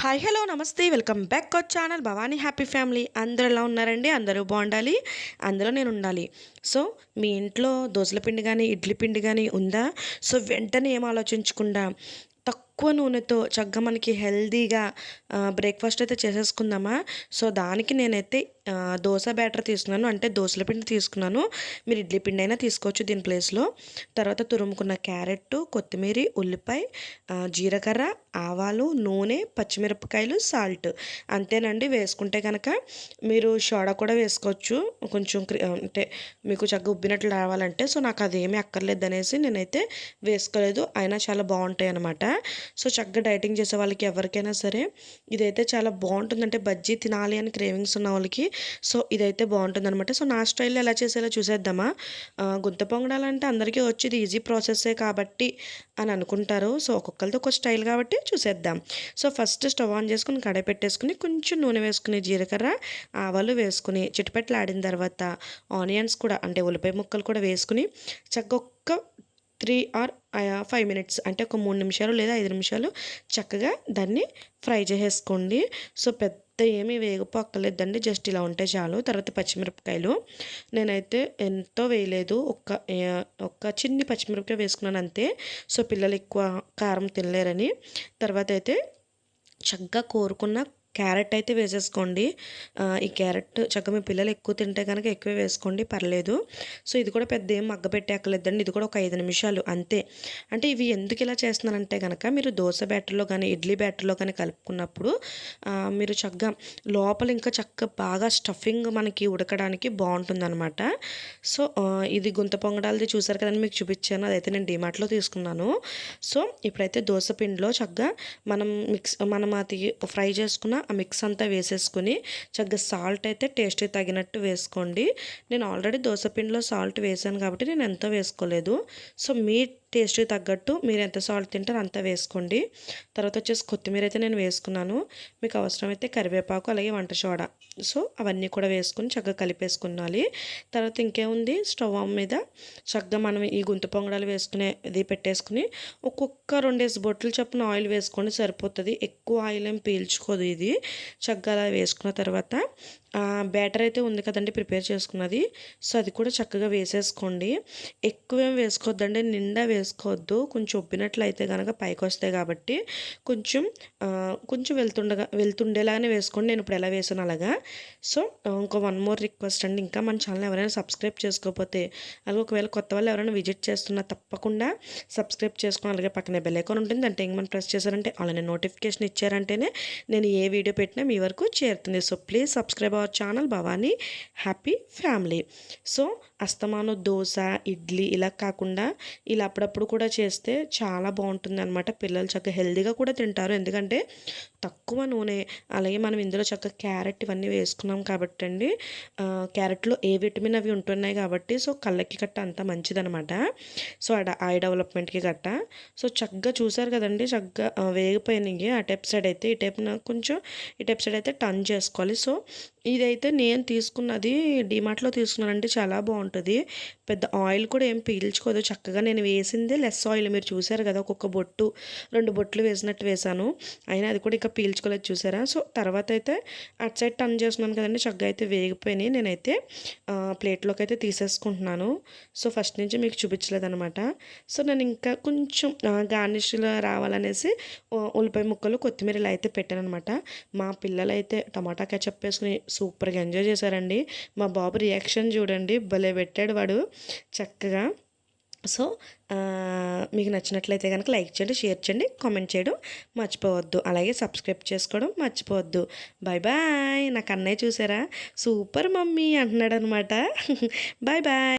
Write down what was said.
Hi hello నమస్తే welcome back our channel Bhavani happy family. అందరూ ఎలా ఉన్నారండి? అందరూ బాగుండాలి, అందులో నేను ఉండాలి. సో మీ ఇంట్లో దోసల పిండి కానీ ఇడ్లీ పిండి కానీ ఉందా? సో వెంటనే ఏం ఆలోచించకుండా తక్కువ నూనెతో చక్కగా మనకి హెల్తీగా బ్రేక్ఫాస్ట్ అయితే చేసేసుకుందామా? సో దానికి నేనైతే దోశ బ్యాటర్ తీసుకున్నాను, అంటే దోసల పిండి తీసుకున్నాను. మీరు ఇడ్లీ పిండి అయినా తీసుకోవచ్చు దీని ప్లేస్లో. తర్వాత తురుముకున్న క్యారెట్, కొత్తిమీర, ఉల్లిపాయ, జీలకర్ర, ఆవాలు, నూనె, పచ్చిమిరపకాయలు, సాల్ట్ అంతేనండి. వేసుకుంటే కనుక మీరు సోడా కూడా వేసుకోవచ్చు, కొంచెం అంటే మీకు చక్కగా ఉబ్బినట్లు రావాలంటే. సో నాకు అదేమీ అక్కర్లేదు అనేసి నేనైతే వేసుకోలేదు, అయినా చాలా బాగుంటాయి అన్నమాట. సో చక్కగా డైటింగ్ చేసే వాళ్ళకి ఎవరికైనా సరే ఇదైతే చాలా బాగుంటుంది. అంటే బజ్జీ తినాలి అని క్రేవింగ్స్ ఉన్న వాళ్ళకి సో ఇదైతే బాగుంటుంది అనమాట. సో నా స్టైల్లో ఎలా చేసేలా చూసేద్దామా? గుంత పొంగడాలంటే అందరికీ వచ్చేది ఈజీ ప్రాసెస్సే కాబట్టి అని అనుకుంటారు. సో ఒక్కొక్కరితో ఒక స్టైల్ కాబట్టి చూసేద్దాం. సో ఫస్ట్ స్టవ్ ఆన్ చేసుకుని కడాయి పెట్టేసుకుని కొంచెం నూనె వేసుకుని జీలకర్ర, ఆవాలు వేసుకుని చిటిపెట్టలాడిన తర్వాత ఆనియన్స్ కూడా, అంటే ఉల్లిపాయ ముక్కలు కూడా వేసుకుని చక్కగా ఒక్క 3 ఆర్ 5 మినిట్స్, అంటే ఒక 3 నిమిషాలు లేదా 5 నిమిషాలు చక్కగా దాన్ని ఫ్రై చేసేసుకోండి. సో పెద్ద ఏమీ వేగిపోక్కర్లేదండి, జస్ట్ ఇలా ఉంటే చాలు. తర్వాత పచ్చిమిరపకాయలు నేనైతే ఎంతో వేయలేదు, ఒక్క చిన్ని పచ్చిమిరపకాయ వేసుకున్నాను అంతే. సో పిల్లలు ఎక్కువ కారం తినలేరని. తర్వాత అయితే చక్కగా కోరుకున్న క్యారెట్ అయితే వేసేసుకోండి. ఈ క్యారెట్ చక్కగా మీ పిల్లలు ఎక్కువ తింటే కనుక ఎక్కువే వేసుకోండి, పర్లేదు. సో ఇది కూడా పెద్ద ఏం మగ్గపెట్టేక్కర్లేదండి, ఇది కూడా ఒక 5 నిమిషాలు అంతే. అంటే ఇవి ఎందుకు ఇలా చేస్తున్నానంటే కనుక మీరు దోశ బ్యాటర్లో కానీ ఇడ్లీ బ్యాటర్లో కానీ కలుపుకున్నప్పుడు మీరు చక్కగా లోపల ఇంకా చక్కగా బాగా స్టఫింగ్ మనకి ఉడకడానికి బాగుంటుందన్నమాట. సో ఇది గుంత పొంగడాలది చూసారు కదండి, మీకు చూపించాను, అదైతే నేను డిమార్ట్లో తీసుకున్నాను. సో ఇప్పుడైతే దోశ పిండిలో చక్కగా మనం అది ఫ్రై చేసుకున్న ఆ మిక్స్ అంతా వేసేసుకుని చక్కగా సాల్ట్ అయితే టేస్ట్ తగినట్టు వేసుకోండి. నేను ఆల్రెడీ దోసపిండిలో సాల్ట్ వేసాను కాబట్టి నేను ఎంతో వేసుకోలేదు. సో మీ టేస్ట్కి తగ్గట్టు మీరు ఎంత సాల్ట్ తింటారో అంత వేసుకోండి. తర్వాత వచ్చేసి కొత్తిమీర అయితే నేను వేసుకున్నాను, మీకు అవసరమైతే కరివేపాకు అలాగే వంట సోడా, సో అవన్నీ కూడా వేసుకుని చక్కగా కలిపేసుకున్నాలి. తర్వాత ఇంకేముంది, స్టవ్ మీద చక్కగా మనం ఈ గుంత పొంగడాలు వేసుకునే ఇది పెట్టేసుకుని ఒక్కొక్క 2 బొట్లు చొప్పున ఆయిల్ వేసుకొని సరిపోతుంది, ఎక్కువ ఆయిల్ ఏం పీల్చుకోదు ఇది. చక్కగా అలా వేసుకున్న తర్వాత బ్యాటర్ అయితే ఉంది కదండి ప్రిపేర్ చేసుకున్నది, సో అది కూడా చక్కగా వేసేసుకోండి. ఎక్కువేం వేసుకోవద్దండి, నిండా వేసుకోవద్దు, కొంచెం ఉబ్బినట్లయితే కనుక పైకి వస్తాయి కాబట్టి కొంచెం కొంచెం వెళ్తుండేలాగానే వేసుకోండి. నేను ఇప్పుడు ఎలా వేసాను అలాగా. సో ఇంకో 1 మోర్ రిక్వెస్ట్ అండి, ఇంకా మన ఛానల్ ఎవరైనా సబ్స్క్రైబ్ చేసుకోకపోతే, అలాగే ఒకవేళ కొత్త వాళ్ళు ఎవరైనా విజిట్ చేస్తున్నా తప్పకుండా సబ్స్క్రైబ్ చేసుకుని అలాగే పక్కనే బెల్ ఐకాన్ ఉంటుంది, దాన్ని టింగ్ ప్రెస్ చేశారంటే అలానే నోటిఫికేషన్ ఇచ్చారంటేనే నేను ఏ వీడియో పెట్టినా మీ వరకు చేరుతుంది. So please subscribe our channel Bhavani happy family. So అస్తమాను దోశ ఇడ్లీ ఇలా కాకుండా ఇలా అప్పుడప్పుడు కూడా చేస్తే చాలా బాగుంటుంది అనమాట. పిల్లలు చక్కగా హెల్తీగా కూడా తింటారు, ఎందుకంటే తక్కువ నూనె, అలాగే మనం ఇందులో చక్కగా క్యారెట్ ఇవన్నీ వేసుకున్నాం కాబట్టి అండి, క్యారెట్లో ఏ విటమిన్ అవి ఉంటున్నాయి కాబట్టి సో కళ్ళకి గట్ట అంత మంచిదనమాట. సో ఐ డెవలప్మెంట్కి గట్ట. సో చక్కగా చూసారు కదండి, చక్కగా వేగిపోయినాయి. ఆ టైప్ సైడ్ అయితే ఈ టైప్ కొంచెం ఈ టైప్ సైడ్ అయితే టర్న్ చేసుకోవాలి. సో ఇదైతే నేను తీసుకున్నది డిమార్ట్లో తీసుకున్నానంటే చాలా బాగుంటుంది, పెద్ద ఆయిల్ కూడా ఏం పీల్చుకోదు. చక్కగా నేను వేసిందే లెస్ ఆయిల్, మీరు చూసారు కదా, ఒక్కొక్క బొట్టు 2 బొట్లు వేసినట్టు వేసాను, అయినా అది కూడా ఇంకా పీల్చుకోలేదు చూసారా. సో తర్వాత అయితే అటు సైడ్ టర్న్ చేస్తున్నాను కదండి, చక్కగా అయితే వేగిపోయినాయి. నేనైతే ప్లేట్లోకి అయితే తీసేసుకుంటున్నాను. సో ఫస్ట్ నుంచి మీకు చూపించలేదు అనమాట. సో నేను ఇంకా కొంచెం గార్నిష్లో రావాలనేసి ఉల్లిపాయ ముక్కలు కొత్తిమీర ఇలా అయితే పెట్టాను అనమాట. మా పిల్లలైతే టమాటా కెచప్ వేసుకుని సూపర్గా ఎంజాయ్ చేశారండి. మా బాబు రియాక్షన్ చూడండి, భలే పెట్టాడు వాడు చక్కగా. సో మీకు నచ్చినట్లయితే కనుక లైక్ చేయండి, షేర్ చేయండి, కామెంట్ చేయడం మర్చిపోవద్దు, అలాగే సబ్స్క్రైబ్ చేసుకోవడం మర్చిపోవద్దు. Bye bye. నాకు అన్నయ్య చూసారా, సూపర్ మమ్మీ అంటున్నాడు అనమాట. Bye bye.